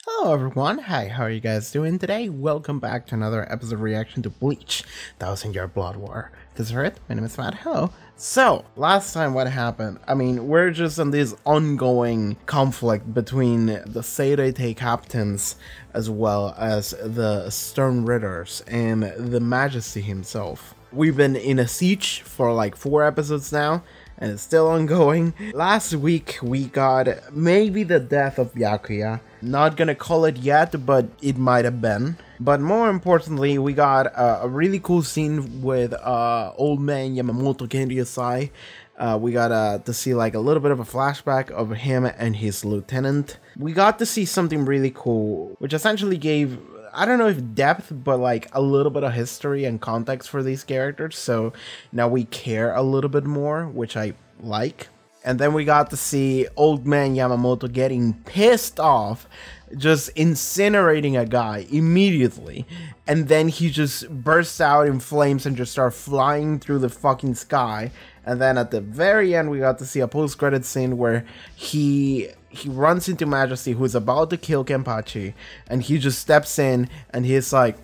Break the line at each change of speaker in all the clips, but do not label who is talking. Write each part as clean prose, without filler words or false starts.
Hello everyone, hi, how are you guys doing today? Welcome back to another episode reaction to Bleach, 1000-Year Blood War. This is Haarute, my name is Matt, hello. So, last time what happened? I mean, we're just in this ongoing conflict between the Haarute captains as well as the Stern Ridders and the Majesty himself. We've been in a siege for like 4 episodes now, and it's still ongoing. Last week we got maybe the death of Byakuya. Not gonna call it yet, but it might have been. But more importantly, we got a really cool scene with old man Yamamoto Genryusai. We got to see like a little bit of a flashback of him and his lieutenant. We got to see something really cool, which essentially gave, I don't know if depth, but like a little bit of history and context for these characters. So now we care a little bit more, which I like. And then we got to see old man Yamamoto getting pissed off, just incinerating a guy immediately. And then he just bursts out in flames and just starts flying through the fucking sky. And then at the very end, we got to see a post-credit scene where he runs into Majesty, who's about to kill Kenpachi, and he just steps in and he's like,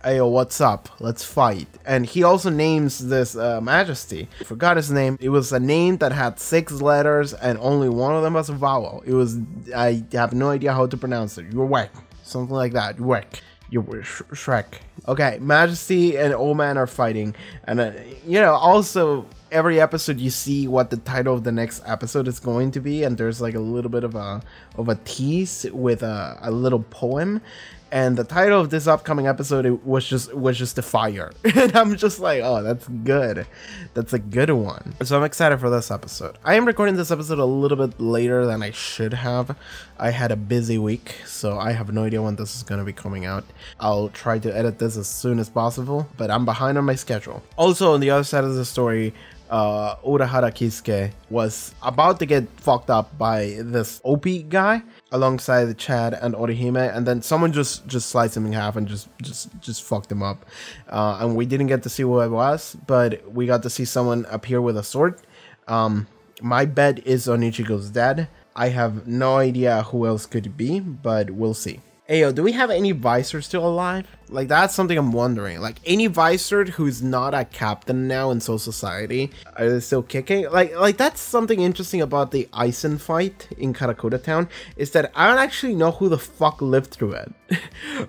"Ayo, what's up? Let's fight." And he also names this Majesty. I forgot his name. It was a name that had 6 letters and only one of them was a vowel. It was, I have no idea how to pronounce it. You're whack. Something like that. You're whack. You're Shrek. Okay, Majesty and Old Man are fighting. And, you know, also every episode you see what the title of the next episode is going to be. And there's like a little bit of a tease with a little poem. And the title of this upcoming episode was just the fire. And I'm just like, oh, that's good. That's a good one. So I'm excited for this episode. I am recording this episode a little bit later than I should have. I had a busy week, so I have no idea when this is going to be coming out. I'll try to edit this as soon as possible, but I'm behind on my schedule. Also, on the other side of the story, Urahara Kisuke was about to get fucked up by this OP guy alongside Chad and Orihime, and then someone just sliced him in half and just fucked him up. And we didn't get to see who it was, but we got to see someone appear with a sword. My bet is Onichigo's dead. I have no idea who else could it be, but we'll see. Ayo, do we have any Visors still alive? Like, that's something I'm wondering. Like, any Visor who's not a captain now in Soul Society, are they still kicking? Like that's something interesting about the Aizen fight in Karakura Town, is that I don't actually know who the fuck lived through it.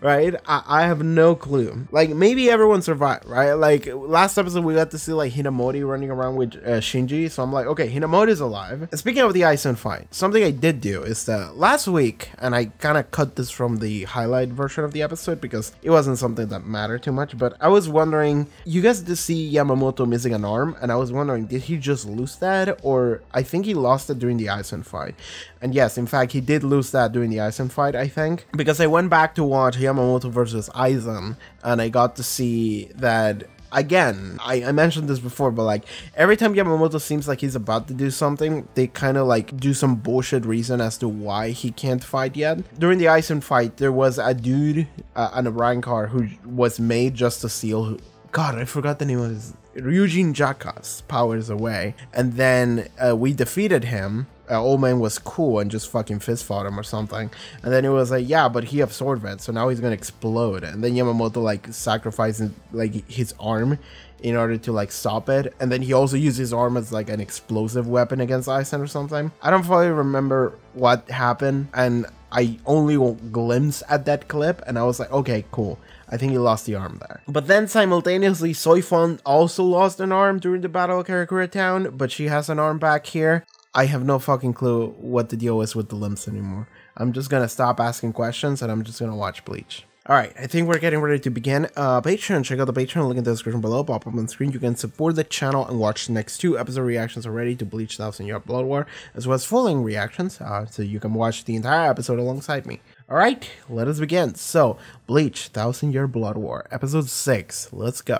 Right? I have no clue. Like, maybe everyone survived, right? Like, last episode we got to see like Hinamori running around with Shinji, so I'm like, okay, Hinamori's alive. And speaking of the Aizen fight, something I did do is that last week, and I kind of cut this from the highlight version of the episode because it wasn't something that mattered too much, but I was wondering, you guys did see Yamamoto missing an arm, and I was wondering, did he just lose that? Or I think he lost it during the Aizen fight. And yes, in fact, he did lose that during the Aizen fight, I think, because I went back to watch Yamamoto versus Aizen, and I got to see that. Again, I mentioned this before, but like every time Yamamoto seems like he's about to do something, they kind of like do some bullshit reason as to why he can't fight yet. During the Aizen fight, there was a dude on a Ryan car who was made just to seal. God, I forgot the name of his. Ryujin Jaka's powers away, and then we defeated him. Old man was cool and just fucking fist fought him or something, and then it was like, yeah, but he have sword vent, so now he's gonna explode. And then Yamamoto like sacrificed like his arm in order to like stop it, and then he also used his arm as like an explosive weapon against Aizen or something. I don't fully remember what happened, and I only glimpsed at that clip, and I was like, okay, cool. I think he lost the arm there. But then simultaneously, Soifon also lost an arm during the Battle of Karakura Town, but she has an arm back here. I have no fucking clue what the deal is with the limbs anymore. I'm just gonna stop asking questions and I'm just gonna watch Bleach. Alright, I think we're getting ready to begin. Patreon, check out the Patreon link in the description below, pop up on the screen. You can support the channel and watch the next 2 episode reactions already to Bleach 1000-Year Blood War, as well as full-length reactions, so you can watch the entire episode alongside me. Alright, let us begin. So, Bleach 1000-Year Blood War, episode 6, let's go.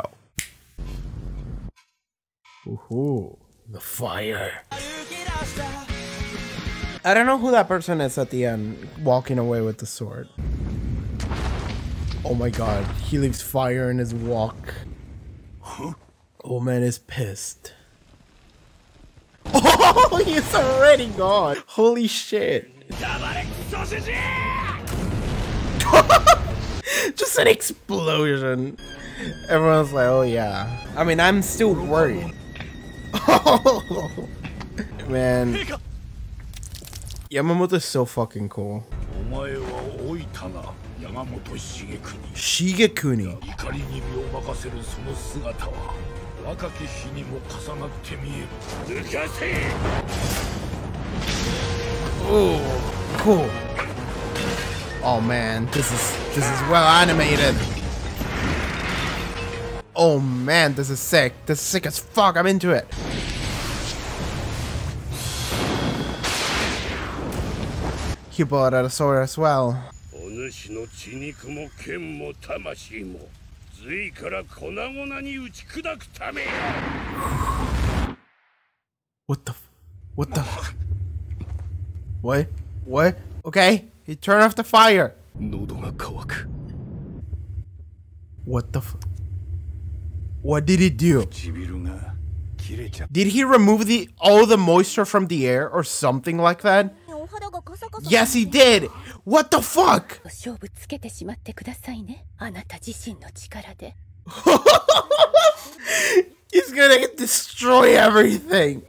Woohoo, the fire. I don't know who that person is at the end, walking away with the sword. Oh my god, he leaves fire in his walk. Huh? Oh man is pissed. Oh, he's already gone. Holy shit. Just an explosion. Everyone's like, oh yeah. I mean, I'm still worried. Man. Yamamoto is so fucking cool. Shigekuni. Oh, cool. Oh man, this is well animated. Oh man, this is sick. This is sick as fuck. I'm into it. He bought out a sword as well. What the? What the? What? What? Okay, he turned off the fire. What the? What did he do? Did he remove all the moisture from the air or something like that? Yes, he did. What the fuck? He's gonna destroy everything.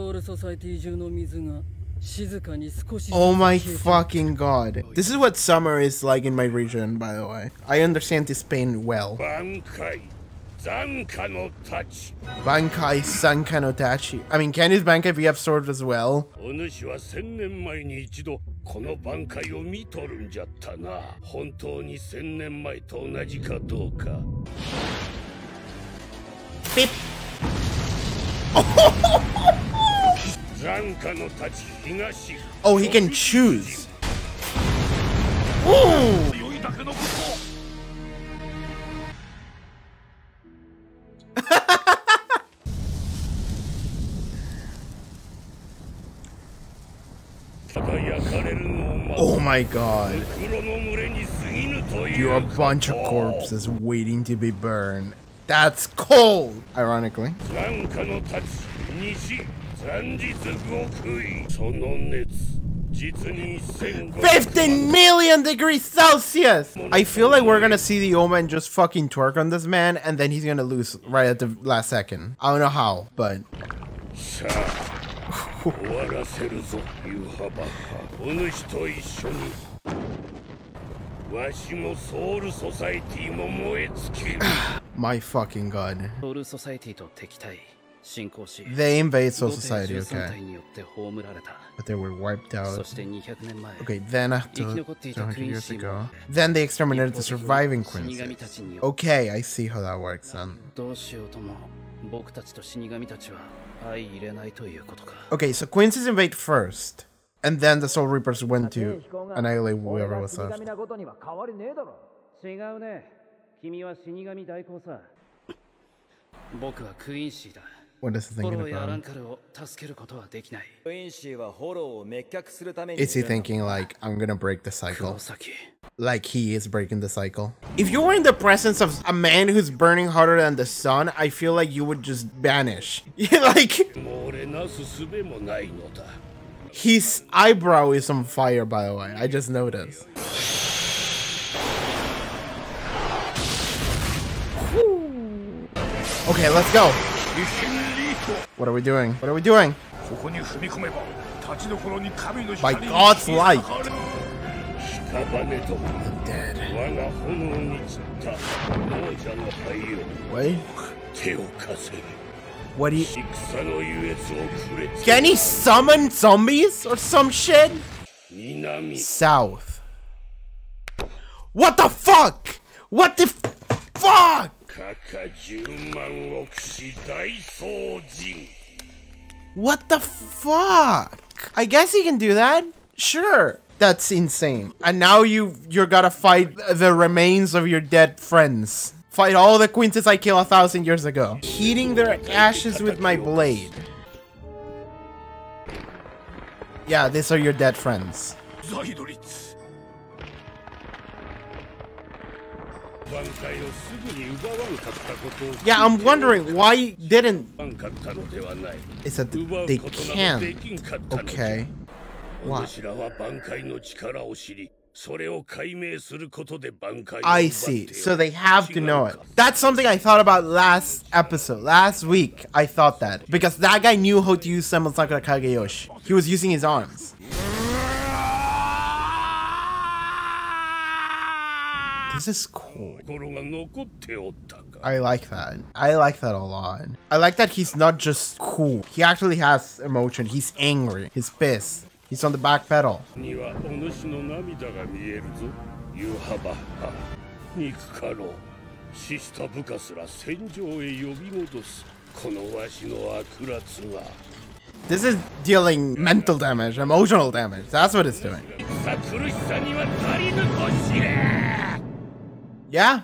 Oh my fucking god. This is what summer is like in my region, by the way. I understand this pain well. Bankai Sanka no Tachi. I mean, can his Bankai be absorbed as well? Beep. Oh, he can choose. Ooh. Oh my god. You're a bunch of corpses waiting to be burned. That's cold, ironically. 15 million degrees Celsius! I feel like we're gonna see the Omen just fucking twerk on this man and then he's gonna lose right at the last second. I don't know how, but... My fucking god. They invade Soul Society, okay. But they were wiped out. Okay, then after 200 years ago. Then they exterminated the surviving Quincy. Okay, I see how that works then. Okay, so Quincy's invade first. And then the Soul Reapers went to annihilate whoever was left. What is he thinking about? Is he thinking like, I'm gonna break the cycle? Like he is breaking the cycle? If you were in the presence of a man who's burning hotter than the sun, I feel like you would just vanish. Like... His eyebrow is on fire, by the way. I just noticed. Okay, let's go. What are we doing? What are we doing? By God's light. The dead. Wait. What do you... Can he summon zombies or some shit? South. What the fuck? What the fuck? What the fuck? I guess he can do that. Sure. That's insane. And now you're gotta fight the remains of your dead friends. Fight all the Quinces I killed 1,000 years ago. Heating their ashes with my blade. Yeah, these are your dead friends. Yeah, I'm wondering why didn't... It's that they can't. Okay. What? I see. So they have to know it. That's something I thought about last episode. Last week, I thought that. Because that guy knew how to use Sakura Kageyoshi. He was using his arms. This is cool. I like that. I like that a lot. I like that he's not just cool. He actually has emotion. He's angry. He's pissed. He's on the back pedal. This is dealing mental damage, emotional damage. That's what it's doing. Yeah?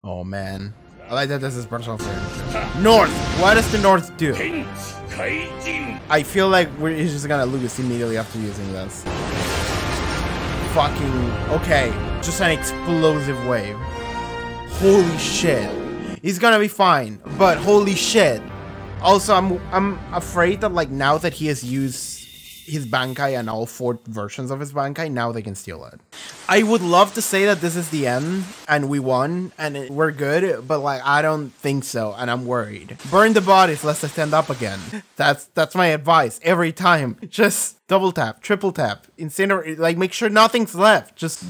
Oh man. I like that this is personal friendship. North! What does the North do? I feel like he's just gonna lose immediately after using this. Fucking... Okay. Just an explosive wave. Holy shit. He's gonna be fine. But holy shit. Also, I'm afraid that like now that he has used his Bankai and all 4 versions of his Bankai, now they can steal it. I would love to say that this is the end and we won and we're good, but like I don't think so and I'm worried. Burn the bodies, let's stand up again. That's my advice every time. Just double tap, triple tap, incinerate, like make sure nothing's left. Just...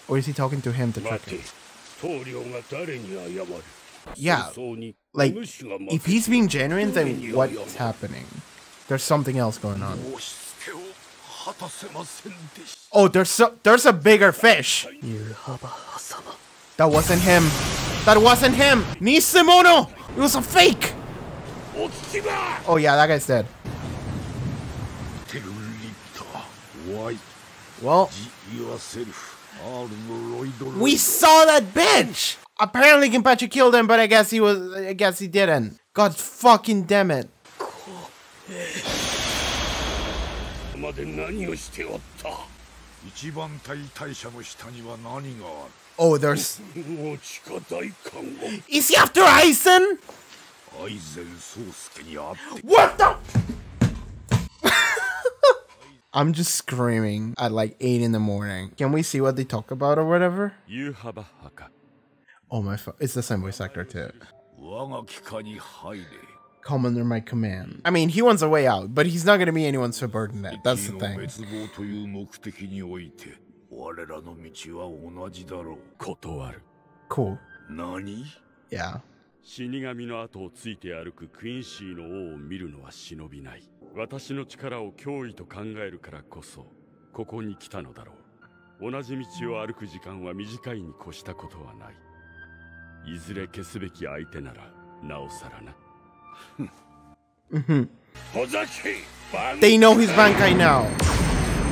Or is he talking to him to trick him? Yeah, like, if he's being genuine, then what's happening? There's something else going on. Oh, there's a bigger fish! That wasn't him! That wasn't him! Nisimono! It was a fake! Oh yeah, that guy's dead. Well... We saw that bitch! Apparently Ginpachi killed him, but I guess he didn't. God fucking damn it. Oh, there's... Is he after Aizen? What the... I'm just screaming at like 8 in the morning. Can we see what they talk about or whatever? Oh my it's the same voice actor too. Come under my command. I mean, he wants a way out, but he's not gonna be anyone's subordinate. That's the thing. Cool. Yeah.
死神の後をついて歩くクインシーの王を見るのは忍びない。私の力を脅威と考えるからこそここに来たのだろう。同じ道を歩く時間は短いに越したことはない。いずれ消すべき相手ならなおさらな。
They know his Bankai now.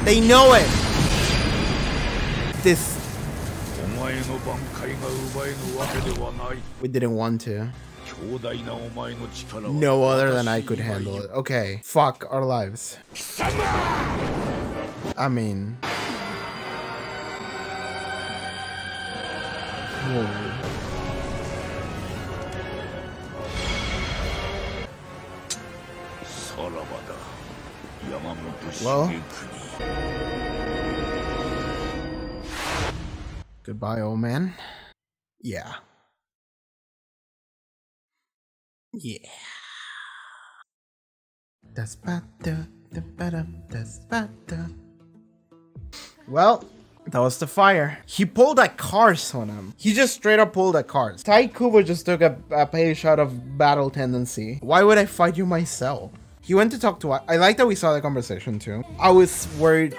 They know it. This. We didn't want to. No other than I could handle it. Okay. Fuck our lives. I mean. Whoa. Well. Goodbye, old man. Yeah. Yeah. Well, that was the fire. He pulled a Karl on him. He just straight up pulled a Karl. Taikubo just took a page out of battle tendency. Why would I fight you myself? He went to talk to... I like that we saw the conversation too. I was worried...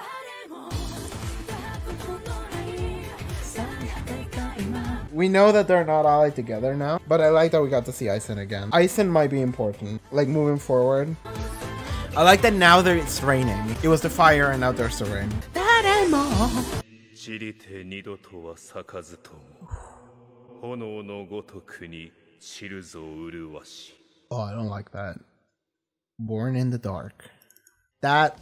We know that they're not allied together now, but I like that we got to see Aizen again. Aizen might be important, like moving forward. I like that now it's raining. It was the fire and now there's the rain. Oh, I don't like that. Born in the dark. That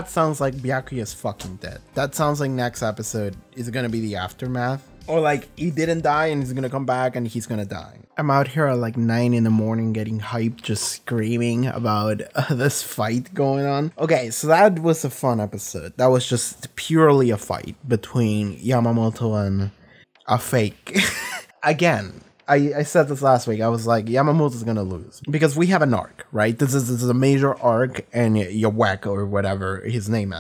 sounds like Byakuya's fucking dead. That sounds like next episode is gonna be the aftermath. Or like he didn't die and he's gonna come back and he's gonna die. I'm out here at like 9 in the morning getting hyped, just screaming about this fight going on. Okay, so that was a fun episode. That was just purely a fight between Yamamoto and a fake. Again, I said this last week. I was like, Yamamoto's gonna lose because we have an arc, right? This is a major arc, and Yawek, or whatever his name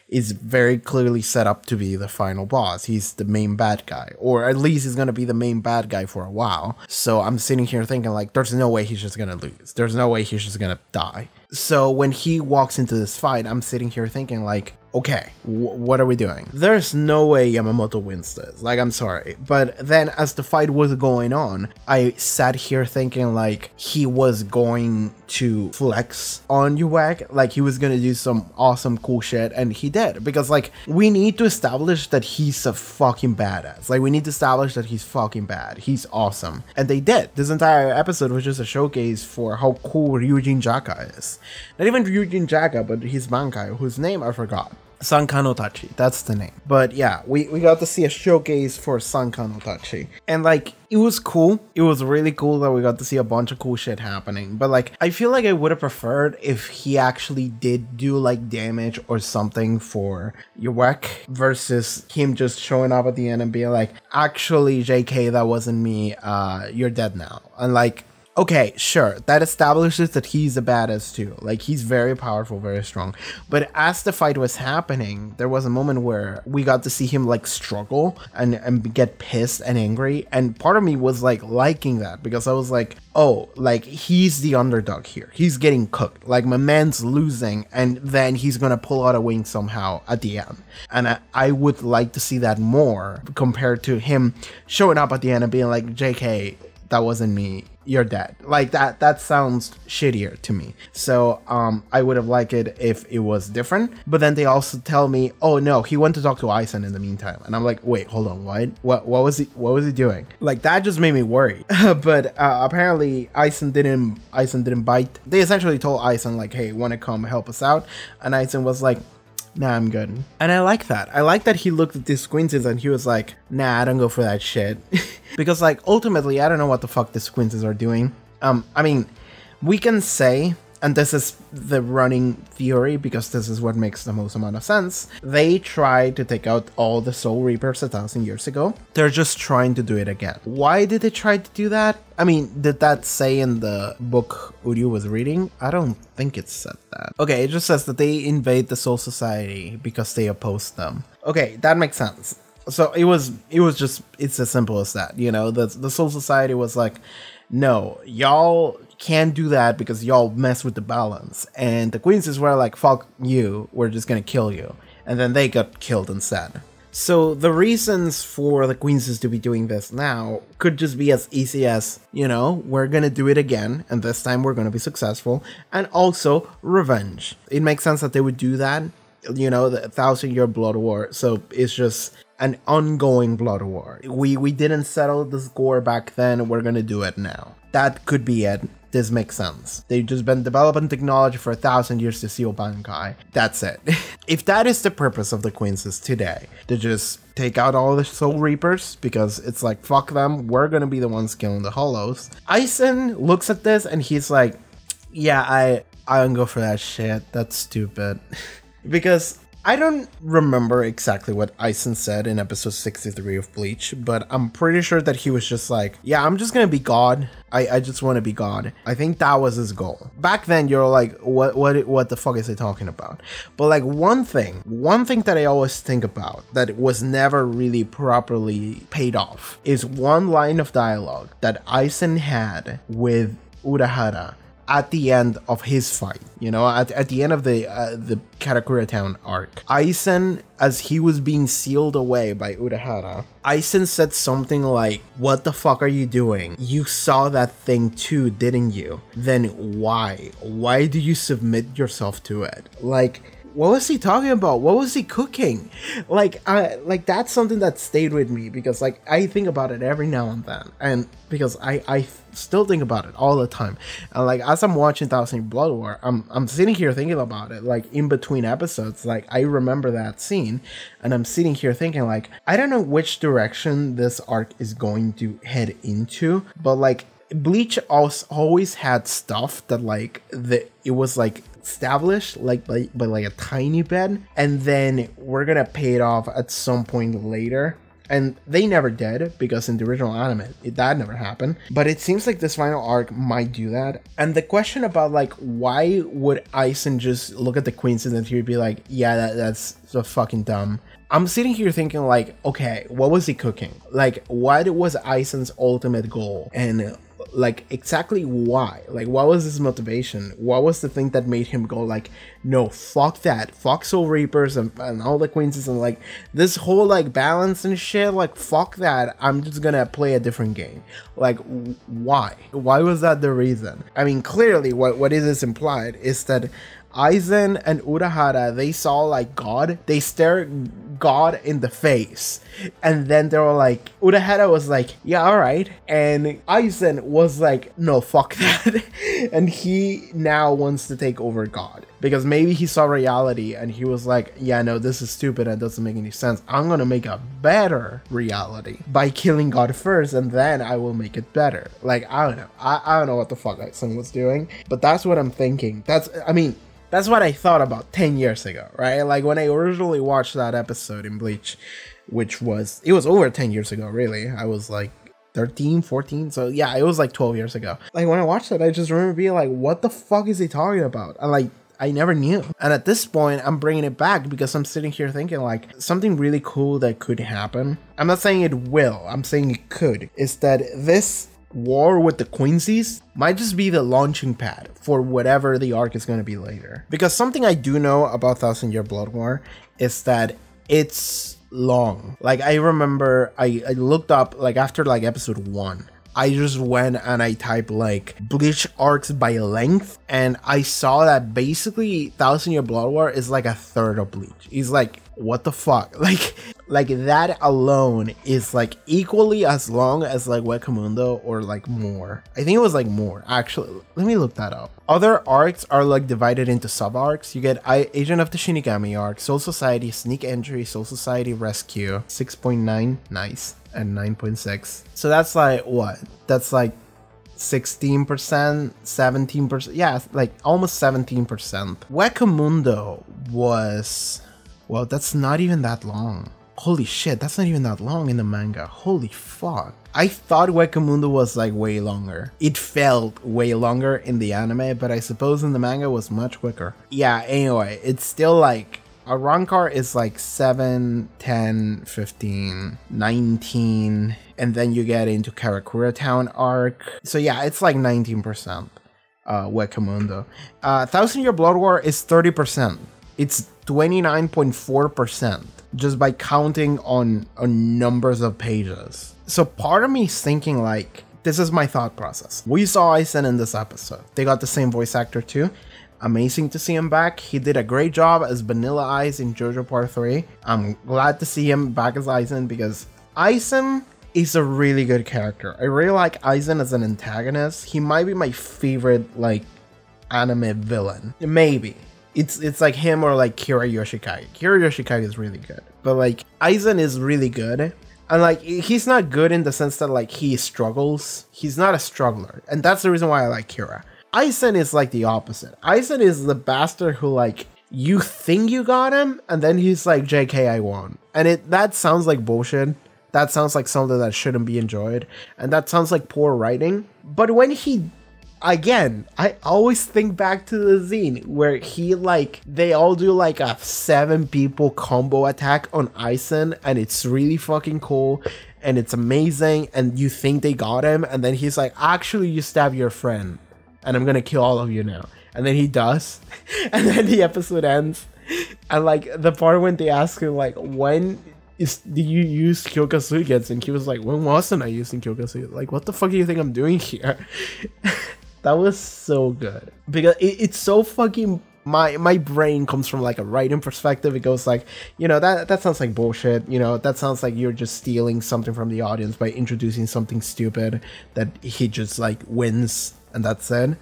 is very clearly set up to be the final boss. He's the main bad guy, or at least he's gonna be the main bad guy for a while. So I'm sitting here thinking like, there's no way he's just gonna lose. There's no way he's just gonna die. So when he walks into this fight, I'm sitting here thinking like, okay, what are we doing? There's no way Yamamoto wins this. Like, I'm sorry. But then as the fight was going on, I sat here thinking like he was going to flex on Yawek, like he was gonna do some awesome cool shit, and he did. Because like, we need to establish that he's a fucking badass. Like, we need to establish that he's fucking bad. He's awesome. And they did. This entire episode was just a showcase for how cool Ryujin Jaka is. Not even Ryujin Jaka, but his Bankai, whose name I forgot. Sankanotachi, that's the name. But yeah, we got to see a showcase for Sankanotachi. And like, it was cool. It was really cool that we got to see a bunch of cool shit happening. But like, I feel like I would have preferred if he actually did do like damage or something for Yawek versus him just showing up at the end and being like, actually, JK, that wasn't me. You're dead now. And like, okay, sure, that establishes that he's a badass too. Like, he's very powerful, very strong. But as the fight was happening, there was a moment where we got to see him like struggle and get pissed and angry. And part of me was like liking that, because I was like, oh, like he's the underdog here. He's getting cooked. Like, my man's losing, and then he's gonna pull out a win somehow at the end. And I would like to see that more compared to him showing up at the end and being like, JK, that wasn't me. You're dead. Like, that sounds shittier to me. So I would have liked it if it was different. But then they also tell me, oh no, he went to talk to Aizen in the meantime. And I'm like, wait, hold on, what was he doing? Like, that just made me worry. But apparently Aizen didn't bite. They essentially told Aizen like, hey, wanna come help us out? And Aizen was like, nah, I'm good. And I like that. I like that he looked at these squinces and he was like, nah, I don't go for that shit. Because like, ultimately, I don't know what the fuck the squinces are doing. I mean, we can say, and this is the running theory because this is what makes the most amount of sense, they tried to take out all the Soul Reapers 1,000 years ago. They're just trying to do it again. Why did they try to do that? I mean, did that say in the book Uryu was reading? I don't think it said that. Okay, it just says that they invade the Soul Society because they opposed them. Okay, that makes sense. So it was just, it's as simple as that, you know? The Soul Society was like, no, y'all can't do that because y'all mess with the balance. And the Queens were like, fuck you, we're just gonna kill you. And then they got killed instead. So the reasons for the Queens to be doing this now could just be as easy as, you know, we're gonna do it again, and this time we're gonna be successful. And also revenge. It makes sense that they would do that, you know, the 1,000-year blood war. So it's just an ongoing blood war. We didn't settle the score back then, we're gonna do it now. That could be it. This makes sense. They've just been developing technology for 1,000 years to seal Bankai. That's it. If that is the purpose of the Quinces today, to just take out all the Soul Reapers, because it's like, fuck them, we're gonna be the ones killing the Hollows. Aizen looks at this and he's like, yeah, I don't go for that shit. That's stupid. Because I don't remember exactly what Aizen said in episode 63 of Bleach, but I'm pretty sure that he was just like, yeah, I'm just gonna be God. I just want to be God. I think that was his goal. Back then, you're like, what the fuck is he talking about? But like, one thing that I always think about that was never really properly paid off is one line of dialogue that Aizen had with Urahara at the end of his fight, you know, at the end of the Karakura Town arc. Aizen, as he was being sealed away by Urahara, Aizen said something like, what the fuck are you doing? You saw that thing too, didn't you? Then why? Why do you submit yourself to it? Like, what was he talking about? What was he cooking? Like that's something that stayed with me, because like I think about it every now and then, and because I still think about it all the time. And like as I'm watching Thousand Year Blood War, I'm sitting here thinking about it, like in between episodes. Like I remember that scene, and I'm sitting here thinking like, I don't know which direction this arc is going to head into, but like Bleach always had stuff that like it was like established like by like a tiny bit, and then we're gonna pay it off at some point later. And they never did, because in the original anime, that never happened. But it seems like this final arc might do that. And the question about, like, why would Aizen just look at the Quincy's and he'd be like, yeah, that's so fucking dumb. I'm sitting here thinking, like, okay, what was he cooking? Like, what was Aizen's ultimate goal? And like exactly why? Like what was his motivation? What was the thing that made him go like, no, fuck that, fuck Soul Reapers and all the Quincy's and like this whole like balance and shit, like fuck that, I'm just gonna play a different game. Like why was that the reason? I mean, clearly what is implied is that Aizen and Urahara, they saw like God, they stared God in the face, and then they were like, Urahara was like, yeah, alright, and Aizen was like, no, fuck that. And he now wants to take over God, because maybe he saw reality and he was like, yeah, no, this is stupid and doesn't make any sense, I'm gonna make a better reality by killing God first, and then I will make it better. Like, I don't know, I don't know what the fuck Aizen was doing, but that's what I'm thinking. That's what I thought about 10 years ago, right? Like when I originally watched that episode in Bleach, it was over 10 years ago, really. I was like 13, 14. So yeah, it was like 12 years ago. Like when I watched it, I just remember being like, what the fuck is he talking about? And like, I never knew. And at this point, I'm bringing it back because I'm sitting here thinking like something really cool that could happen. I'm not saying it will, I'm saying it could. Is that this war with the Quincy's might just be the launching pad for whatever the arc is going to be later. Because something I do know about Thousand Year Blood War is that it's long. Like I remember I looked up like after like episode 1, I just went and I typed like Bleach arcs by length, and I saw that basically Thousand Year Blood War is like a third of Bleach. He's like, what the fuck? Like that alone is like equally as long as like Wakamundo, or like more. I think it was like more, actually. Let me look that up. Other arcs are like divided into sub arcs. You get Agent of the Shinigami arc, Soul Society, Sneak Entry, Soul Society Rescue, 6.9, nice, and 9.6. So that's like what? That's like 16%, 17%, yeah, like almost 17%. Wakamundo was, well, that's not even that long. Holy shit, that's not even that long in the manga. Holy fuck. I thought Wakamundo was like way longer. It felt way longer in the anime, but I suppose in the manga was much quicker. Yeah, anyway, it's still like, a Rancor is like 7, 10, 15, 19, and then you get into Karakura Town arc. So yeah, it's like 19%, Wakamundo. Thousand Year Blood War is 30%. It's 29.4%. just by counting on numbers of pages. So part of me is thinking like, this is my thought process. We saw Aizen in this episode. They got the same voice actor too. Amazing to see him back. He did a great job as Vanilla Ice in JoJo Part 3. I'm glad to see him back as Aizen because Aizen is a really good character. I really like Aizen as an antagonist. He might be my favorite like anime villain. Maybe. It's like him or like Kira Yoshikage. Kira Yoshikage is really good. But like Aizen is really good. And like he's not good in the sense that like he struggles. He's not a struggler. And that's the reason why I like Kira. Aizen is like the opposite. Aizen is the bastard who like you think you got him and then he's like, JK, I won. And that sounds like bullshit. That sounds like something that shouldn't be enjoyed. And that sounds like poor writing. But when he, again, I always think back to the zine where he like, they all do like a 7 people combo attack on Aizen and it's really fucking cool and it's amazing and you think they got him and then he's like, actually you stab your friend and I'm gonna kill all of you now. And then he does. And then the episode ends. And like the part when they ask him like, when do you use Kyokasugetsu? And he was like, when wasn't I using Kyokasugetsu? Like, what the fuck do you think I'm doing here? That was so good. Because it's so fucking my brain comes from like a writing perspective. It goes like, that sounds like bullshit. That sounds like you're just stealing something from the audience by introducing something stupid that he just like wins and that's it.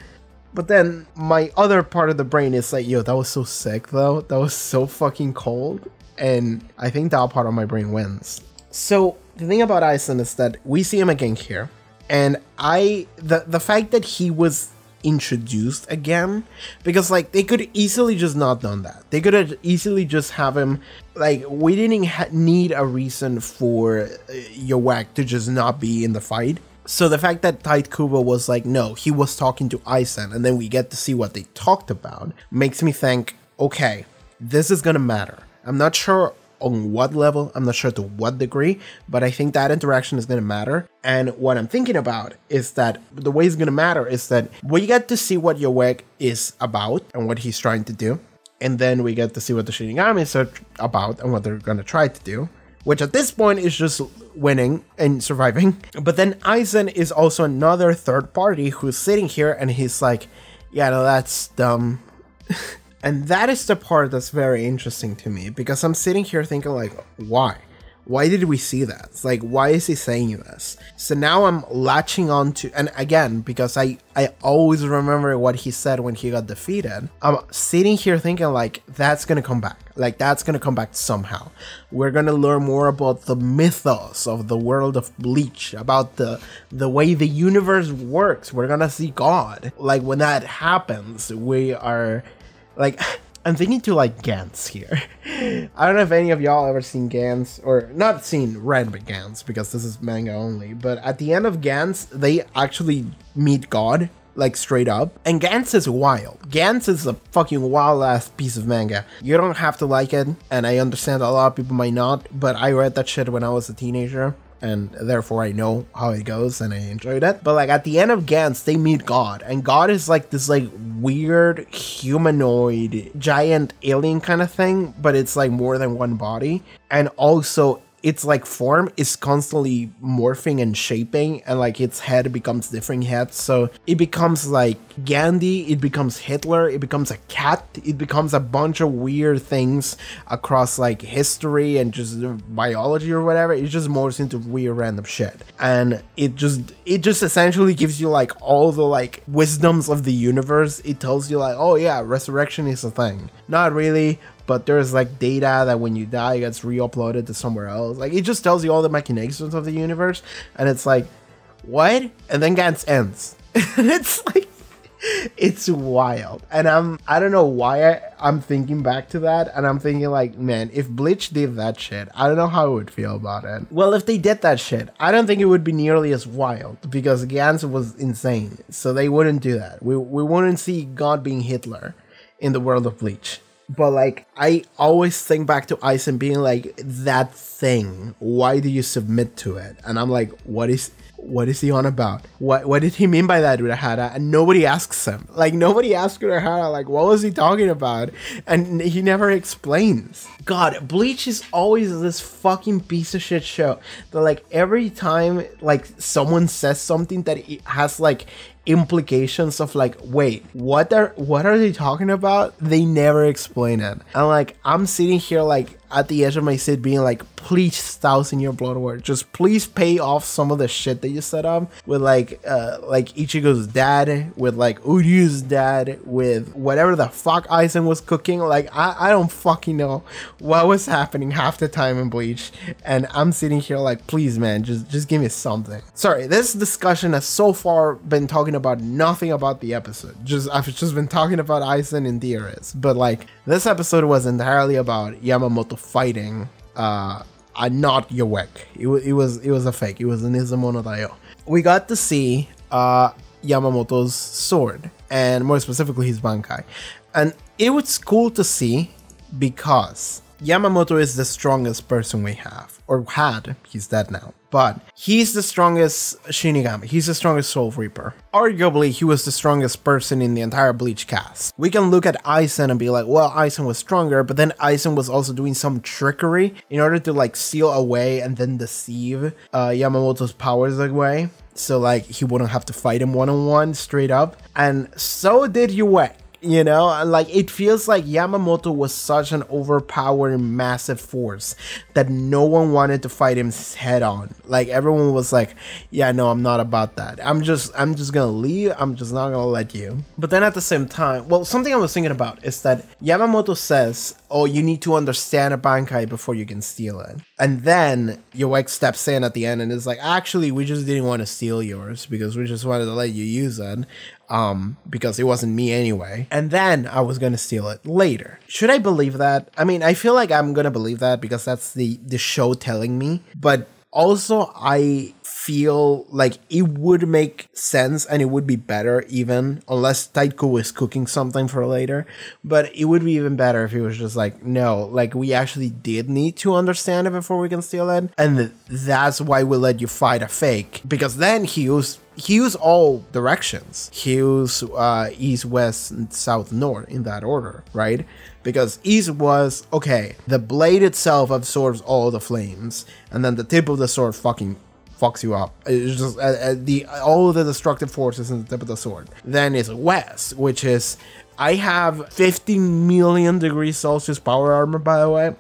But then my other part of the brain is like, that was so sick though. That was so fucking cold. And I think that part of my brain wins. So the thing about Aizen is that we see him again here. And the fact that he was introduced again, because like they could easily just not done that. They could have easily just have him, like, we didn't need a reason for Yowack to just not be in the fight. So the fact that Tite Kubo was like, no, he was talking to Aizen, and then we get to see what they talked about, makes me think, okay, this is gonna matter. I'm not sure on what level, I'm not sure to what degree, but I think that interaction is going to matter. And what I'm thinking about is that the way it's going to matter is that we get to see what Yowack is about and what he's trying to do. And then we get to see what the Shinigamis are about and what they're going to try to do, which at this point is just winning and surviving. But then Aizen is also another third party who's sitting here and he's like, yeah, no, that's dumb. And that is the part that's very interesting to me, because I'm sitting here thinking like, why? Why did we see that? It's like, why is he saying this? So now I'm latching on to, and again, because I always remember what he said when he got defeated, I'm sitting here thinking like, that's gonna come back. Like, that's gonna come back somehow. We're gonna learn more about the mythos of the world of Bleach, about the way the universe works. We're gonna see God. Like, when that happens, we are... Like, I'm thinking to like Gantz here. I don't know if any of y'all ever seen Gantz, or not seen, read Gantz, because this is manga only, but at the end of Gantz, they actually meet God, like straight up. And Gantz is wild. Gantz is a fucking wild ass piece of manga. You don't have to like it, and I understand a lot of people might not, but I read that shit when I was a teenager, and therefore I know how it goes and I enjoyed it. But like at the end of Gantz, they meet God, and God is like this like weird humanoid giant alien kind of thing, but it's like more than one body, and also its like form is constantly morphing and shaping, and like its head becomes different heads. So it becomes like Gandhi, it becomes Hitler, it becomes a cat, it becomes a bunch of weird things across like history and just biology or whatever. It just morphs into weird random shit, and it just essentially gives you like all the like wisdoms of the universe. It tells you like, oh yeah, resurrection is a thing. Not really, but there's like data that when you die it gets re-uploaded to somewhere else. Like, it just tells you all the machinations of the universe, and it's like, what? And then Gantz ends. And it's like, it's wild. And I don't know why I'm thinking back to that, and I'm thinking like, man, if Bleach did that shit, I don't know how I would feel about it. Well, if they did that shit, I don't think it would be nearly as wild, because Gantz was insane, so they wouldn't do that. We wouldn't see God being Hitler in the world of Bleach. But like, I always think back to Aizen being like, that thing, why do you submit to it? And I'm like, what is he on about? What did he mean by that, Urahara? And nobody asks him. Like, nobody asks Urahara, like, what was he talking about? And he never explains. God, Bleach is always this fucking piece of shit show that like every time like someone says something that it has like implications of like, wait, what are they talking about? They never explain it. And like, I'm sitting here like at the edge of my seat being like, please, 1,000-year blood war, just please pay off some of the shit that you set up with like Ichigo's dad, with like Uryu's dad, with whatever the fuck Aizen was cooking. Like, I don't fucking know what was happening half the time in Bleach, and I'm sitting here like, please man, just give me something. Sorry, this discussion has so far been talking about nothing about the episode. I've just been talking about Aizen and theorists, but like, this episode was entirely about Yamamoto fighting not Yowack. It was a fake. It was an Izumono Daio. We got to see Yamamoto's sword, and more specifically his Bankai, and it was cool to see because Yamamoto is the strongest person we have, or had. He's dead now, but he's the strongest Shinigami. He's the strongest Soul Reaper. Arguably, he was the strongest person in the entire Bleach cast. We can look at Aizen and be like, well, Aizen was stronger, but then Aizen was also doing some trickery in order to like seal away and then deceive Yamamoto's powers away, so like he wouldn't have to fight him one-on-one straight up. And so did Yowack. You know, and like it feels like Yamamoto was such an overpowering massive force that no one wanted to fight him head on. Like everyone was like, yeah, no, I'm not about that. I'm just gonna leave. I'm just not gonna let you. But then at the same time, well, something I was thinking about is that Yamamoto says, oh, you need to understand a Bankai before you can steal it. And then Yoek steps in at the end and is like, actually, we just didn't want to steal yours because we just wanted to let you use it. Because it wasn't me anyway. And then I was gonna steal it later. Should I believe that? I mean, I feel like I'm gonna believe that because that's the show telling me. But also, I feel like it would make sense and it would be better even, unless Taiko was cooking something for later. But it would be even better if he was just like, no, like we actually did need to understand it before we can steal it. And that's why we let you fight a fake. Because then he used all directions. He used east, west, south, north in that order, right? Because east was, okay, the blade itself absorbs all the flames, and then the tip of the sword fucking fucks you up. It's just all of the destructive forces in the tip of the sword. Then is west, which is, I have 50 million degrees Celsius power armor, by the way.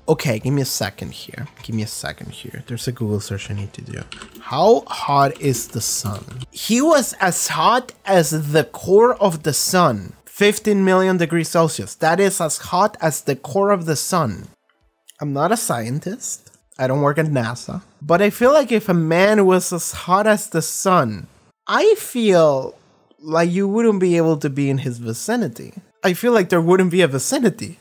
Okay, give me a second here. There's a Google search I need to do. How hot is the sun? He was as hot as the core of the sun. 15 million degrees Celsius. That is as hot as the core of the sun. I'm not a scientist. I don't work at NASA. But I feel like if a man was as hot as the sun, I feel like you wouldn't be able to be in his vicinity. I feel like there wouldn't be a vicinity.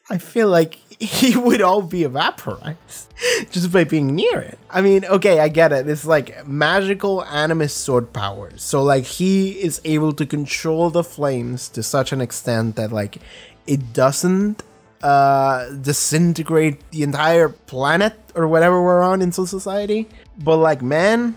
I feel like he would all be vaporized just by being near it. I mean, okay, I get it. It's like magical anime sword power. So like he is able to control the flames to such an extent that like it doesn't disintegrate the entire planet or whatever we're on in society. But like, man,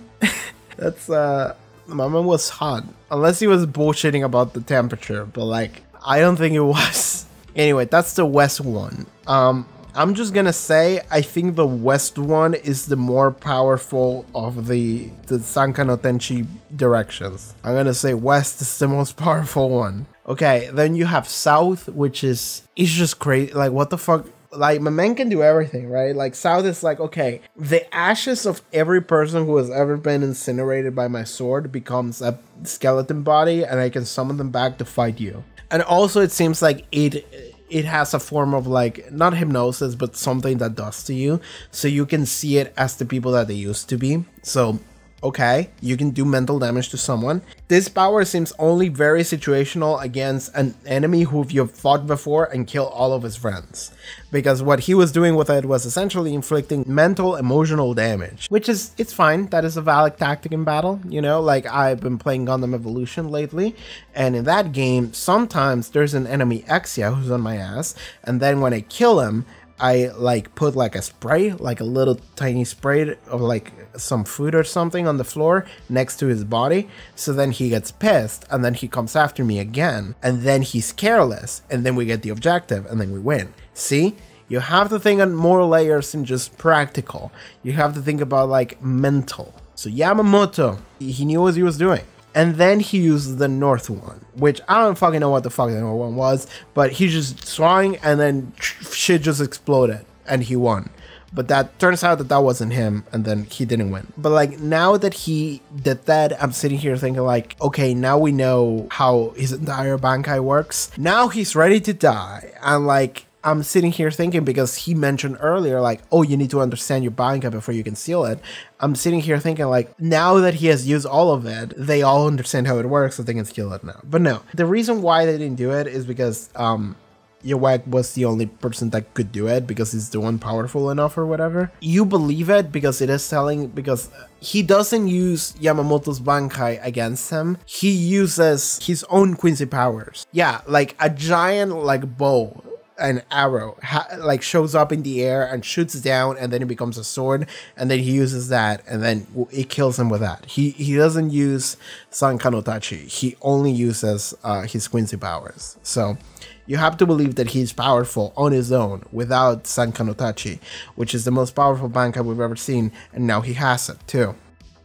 that's my man was hot. Unless he was bullshitting about the temperature, but like I don't think it was. Anyway, that's the west one. I'm just gonna say I think the west one is the more powerful of the Sanka no Tenchi directions. I'm gonna say west is the most powerful one. Okay, then you have south, which is just crazy. Like, what the fuck? Like, my man can do everything, right? Like, south is like, okay, the ashes of every person who has ever been incinerated by my sword becomes a skeleton body, and I can summon them back to fight you. And also, it seems like it has a form of like, not hypnosis, but something that does to you. So you can see it as the people that they used to be. So, okay, you can do mental damage to someone. This power seems only very situational against an enemy who you've fought before and kill all of his friends. Because what he was doing with it was essentially inflicting mental, emotional damage. Which is, it's fine, that is a valid tactic in battle, you know? Like, I've been playing Gundam Evolution lately, and in that game, sometimes there's an enemy Exia who's on my ass, and then when I kill him, I like put like a spray, like a little tiny spray of like some food or something on the floor next to his body. So then he gets pissed and then he comes after me again, and then he's careless, and then we get the objective and then we win. See? You have to think on more layers than just practical. You have to think about like mental. So Yamamoto, he knew what he was doing. And then he used the north one, which I don't fucking know what the fuck the north one was, but he just swung and then shit just exploded and he won. But that turns out that wasn't him, and then he didn't win. But like, now that he did that, I'm sitting here thinking like, okay, now we know how his entire Bankai works. Now he's ready to die. And like, I'm sitting here thinking, because he mentioned earlier, like, oh, you need to understand your Bankai before you can steal it. I'm sitting here thinking, like, now that he has used all of it, they all understand how it works, so they can steal it now. But no, the reason why they didn't do it is because Yoek was the only person that could do it, because he's the one powerful enough or whatever. You believe it because it is telling, because he doesn't use Yamamoto's Bankai against him. He uses his own Quincy powers. Yeah, like a giant, like, bow. An arrow like shows up in the air and shoots down, and then it becomes a sword, and then he uses that, and then it kills him with that. He doesn't use Sanka no Tachi. He only uses his Quincy powers. So you have to believe that he's powerful on his own without Sanka no Tachi, which is the most powerful Bankai we've ever seen, and now he has it too.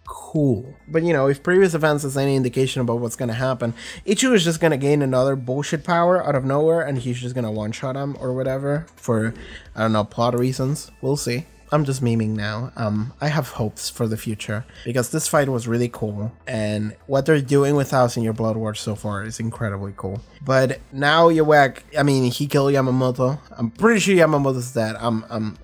cool. But you know, if previous events is any indication about what's gonna happen, Ichigo is just gonna gain another bullshit power out of nowhere and he's just gonna one-shot him or whatever for, I don't know, plot reasons. We'll see. I'm just memeing now. I have hopes for the future because this fight was really cool and what they're doing with 1,000-Year Blood War so far is incredibly cool. But now Yawek, I mean, he killed Yamamoto. I'm pretty sure Yamamoto's dead.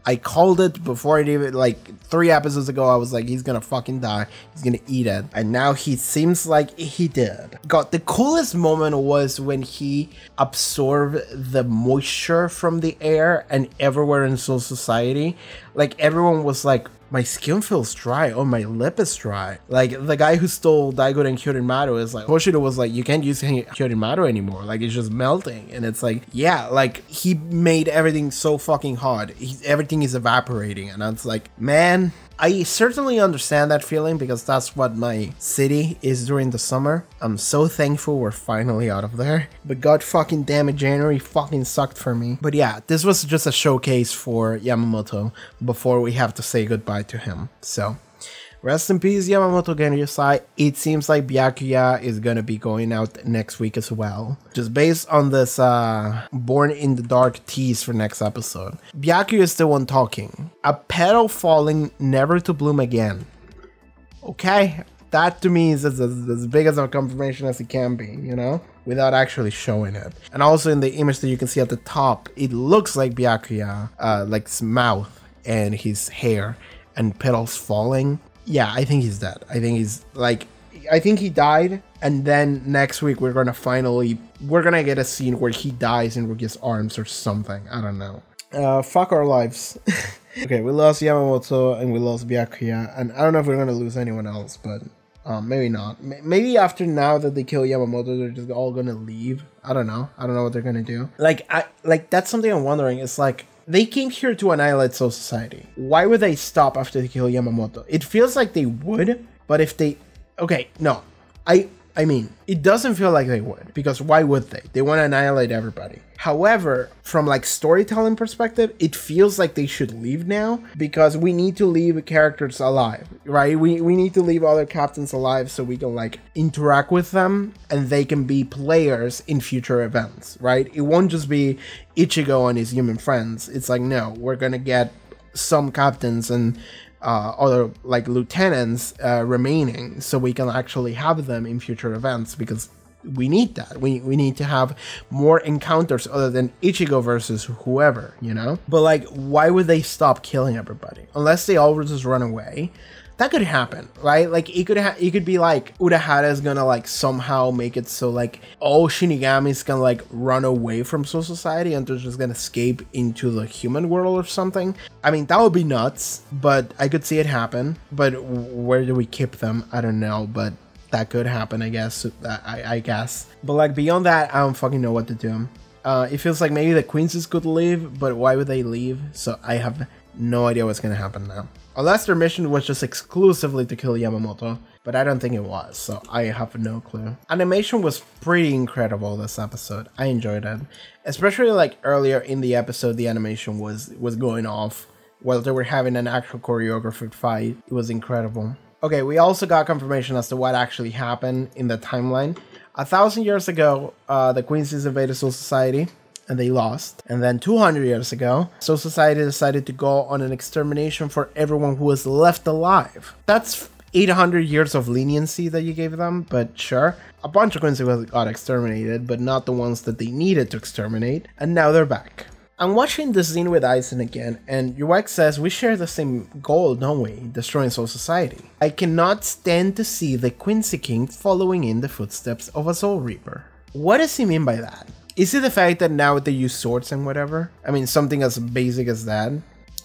I called it before it even, like 3 episodes ago. I was like, he's gonna fucking die. He's gonna eat it. And now he seems like he did. God, the coolest moment was when he absorbed the moisture from the air and everywhere in Soul Society. Like everyone was like, my skin feels dry. Oh, my lip is dry. Like the guy who stole Daigo and Kyorimaru is like, Hoshido was like, you can't use Kyorimaru anymore. Like it's just melting. And it's like, yeah, like he made everything so fucking hot. Everything is evaporating. And I was like, man, I certainly understand that feeling because that's what my city is during the summer. I'm so thankful we're finally out of there. But god fucking damn it, January fucking sucked for me. But yeah, this was just a showcase for Yamamoto before we have to say goodbye to him. So rest in peace, Yamamoto Genryusai. It seems like Byakuya is gonna be going out next week as well. Just based on this Born in the Dark tease for next episode. Byakuya is the one talking. A petal falling, never to bloom again. Okay, that to me is as big as a confirmation as it can be, you know? Without actually showing it. And also in the image that you can see at the top, it looks like Byakuya, like his mouth and his hair and petals falling. Yeah, I think he's dead. I think he's like, I think he died. And then next week we're gonna get a scene where he dies in Ruki's arms or something. I don't know. Fuck our lives. Okay, we lost Yamamoto and we lost Byakuya. And I don't know if we're gonna lose anyone else, but maybe not. Maybe after now that they kill Yamamoto, they're just all gonna leave. I don't know. I don't know what they're gonna do. Like that's something I'm wondering. It's like, they came here to annihilate Soul Society. Why would they stop after they kill Yamamoto? It feels like they would, but if they... Okay, no. I mean, it doesn't feel like they would, because why would they? They want to annihilate everybody. However, from like storytelling perspective, it feels like they should leave now, because we need to leave characters alive, right? We need to leave other captains alive so we can like interact with them and they can be players in future events, right? It won't just be Ichigo and his human friends. It's like, no, we're gonna get some captains and other like lieutenants remaining so we can actually have them in future events, because we need that. We need to have more encounters other than Ichigo versus whoever, you know? But like, why would they stop killing everybody? Unless they all just run away. That could happen, right? Like it could be like Urahara is gonna like somehow make it so like all Shinigamis can like run away from Soul Society and they're just gonna escape into the human world or something. I mean, that would be nuts, but I could see it happen. But where do we keep them? I don't know, but that could happen, I guess. I guess. But like beyond that, I don't fucking know what to do. It feels like maybe the Quinces could leave, but why would they leave? So I have no idea what's gonna happen now. Unless their mission was just exclusively to kill Yamamoto, but I don't think it was, so I have no clue. Animation was pretty incredible this episode. I enjoyed it. Especially like earlier in the episode, the animation was going off while they were having an actual choreographed fight. It was incredible. Okay, we also got confirmation as to what actually happened in the timeline. 1,000 years ago, the Quincy's invaded Soul Society, and they lost. And then 200 years ago, Soul Society decided to go on an extermination for everyone who was left alive. That's 800 years of leniency that you gave them, but sure. A bunch of Quincy got exterminated, but not the ones that they needed to exterminate, and now they're back. I'm watching the scene with Aizen again, and Yuek says we share the same goal, don't we? Destroying Soul Society. I cannot stand to see the Quincy King following in the footsteps of a Soul Reaper. What does he mean by that? Is it the fact that now they use swords and whatever? I mean, something as basic as that.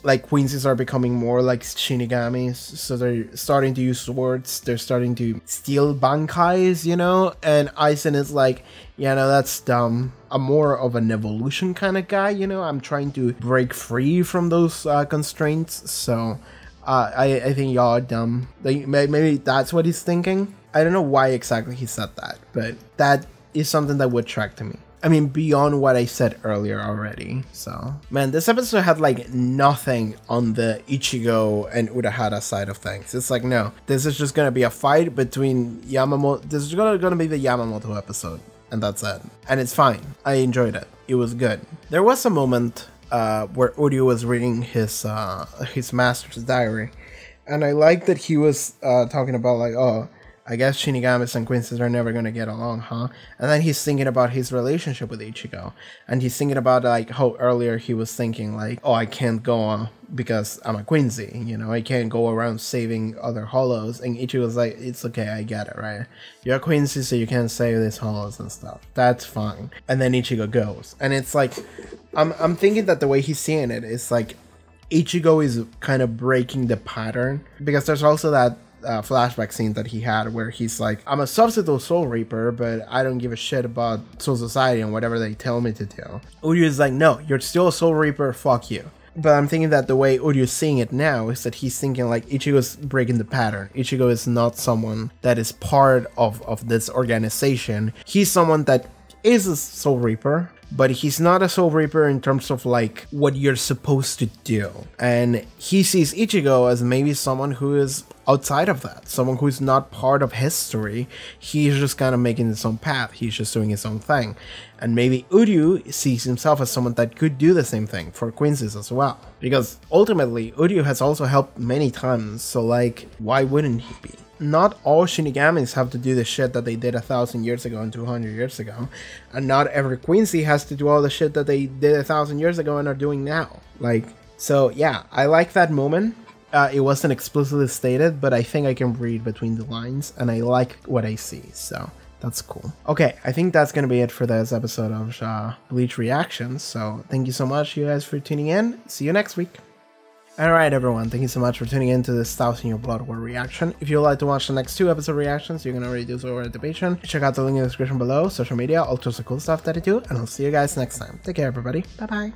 Like, Quincy's are becoming more like Shinigamis, so they're starting to use swords, they're starting to steal bankais, you know? And Aizen is like, yeah, no, that's dumb. I'm more of an evolution kind of guy, you know? I'm trying to break free from those constraints, so I think y'all are dumb. Like, maybe that's what he's thinking. I don't know why exactly he said that, but that is something that would track to me. I mean, beyond what I said earlier already. So, man, this episode had like nothing on the Ichigo and Urahara side of things. It's like, no, this is just gonna be a fight between Yamamoto. This is gonna be the Yamamoto episode, and that's it. And it's fine. I enjoyed it. It was good. There was a moment where Uryu was reading his master's diary, and I like that he was talking about like, oh, I guess Shinigamis and Quincy's are never gonna get along, huh? And then he's thinking about his relationship with Ichigo, and he's thinking about like how earlier he was thinking like, oh, I can't go on because I'm a Quincy, you know, I can't go around saving other hollows. And Ichigo's like, it's okay, I get it, right? You're a Quincy, so you can't save these hollows and stuff. That's fine. And then Ichigo goes, and it's like, I'm thinking that the way he's seeing it is like Ichigo is kind of breaking the pattern, because there's also that flashback scene that he had where he's like, I'm a substitute Soul Reaper, but I don't give a shit about Soul Society and whatever they tell me to do. Uryu is like, no, you're still a Soul Reaper, fuck you. But I'm thinking that the way Uryu's seeing it now is that he's thinking like Ichigo's breaking the pattern. Ichigo is not someone that is part of this organization. He's someone that is a Soul Reaper, but he's not a Soul Reaper in terms of like what you're supposed to do. And he sees Ichigo as maybe someone who is outside of that, someone who's not part of history. He's just kind of making his own path. He's just doing his own thing. And maybe Uryu sees himself as someone that could do the same thing for Quincy's as well. Because ultimately, Uryu has also helped many times, so like, why wouldn't he be? Not all Shinigamis have to do the shit that they did 1,000 years ago and 200 years ago. And not every Quincy has to do all the shit that they did 1,000 years ago and are doing now. Like, so yeah, I like that moment. It wasn't explicitly stated, but I think I can read between the lines, and I like what I see, so that's cool. Okay, I think that's gonna be it for this episode of Bleach Reactions, so thank you so much, you guys, for tuning in. See you next week. Alright everyone, thank you so much for tuning in to this 1,000 Year Blood War reaction. If you'd like to watch the next 2 episode reactions, you can already do so over at the Patreon. Check out the link in the description below, social media, all sorts of cool stuff that I do, and I'll see you guys next time. Take care everybody, bye bye.